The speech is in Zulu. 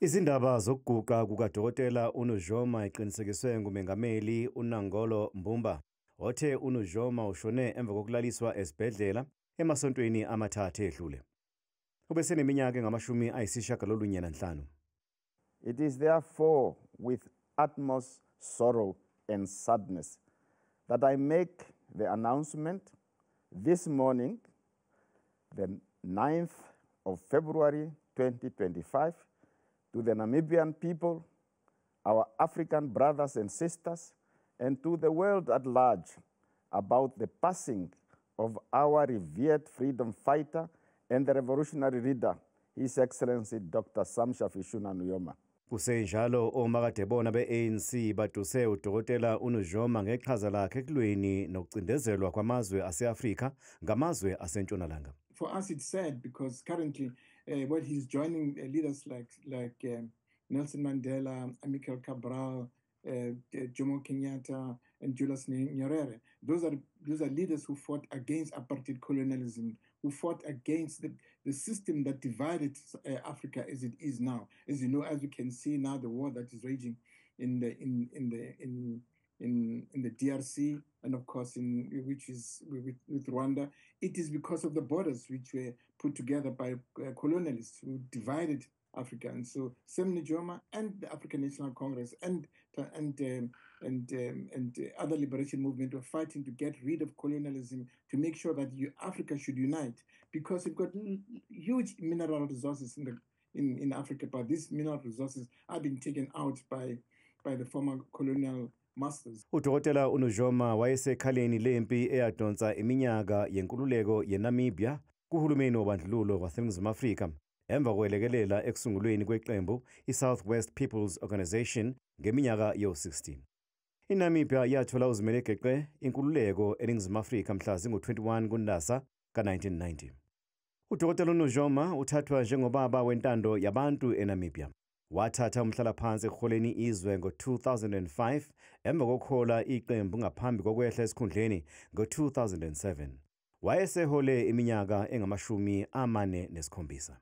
Izindaba zokuguga kukaDokotela uNujoma iqinisekiswe nguMengameli uNangolo Mbumba, othe uNujoma ushone emva kokulaliswa esibhedlela emasontweni amathathu edlule. Ubeseneminyaka engama-95. It is therefore with utmost sorrow and sadness that I make the announcement this morning, the 9th of February 2025, to the Namibian people, our African brothers and sisters, and to the world at large about the passing of our revered freedom fighter and the revolutionary leader, His Excellency Dr. Sam Shafishuna Nujoma. Kusenjalo omakadebona be-ANC baduse uDokotela uNujoma ngeqhaza lakhe ekulweni nokucindezelwa kwamazwe ase-Afrika ngamazwe asentshonalanga. For us, it's sad because currently, he's joining leaders like Nelson Mandela, Amilcar Cabral, Jomo Kenyatta, and Julius Nyerere. Those are leaders who fought against apartheid colonialism, who fought against the system that divided Africa as it is now. As you know, as we can see now, the war that is raging in the DRC, and of course which is with Rwanda, it is because of the borders which were put together by colonialists who divided Africa. And so Sam Nujoma and the African National Congress and other liberation movement were fighting to get rid of colonialism, to make sure that Africa should unite, because we've got huge mineral resources in Africa, but these mineral resources are being taken out by the former colonial masters. uDokotela uNujoma wayesekhaleni lempi eyadonsa iminyaka yenkululeko yeNamibia kuhulumeni wobandlululo waseNingizimu Afrika emva kwelekelela ekusungulweni kweqembu iSouthwest People's Organisation ngeminyaka yo-60. iNamibia yathola uzimele geqe inkululeko eNingizimu Afrika mhla zingu-21 kuNdasa ka-1990. uDokotela uNujoma uthathwa njengobaba wentando yabantu eNamibia. Wathatha umhlalaphansi ekuholeni izwe ngo-2005 emva kokuhola iqembu ngaphambi kokwehla esikhundleni ngo-2007. Wayesehole iminyaka engama-47.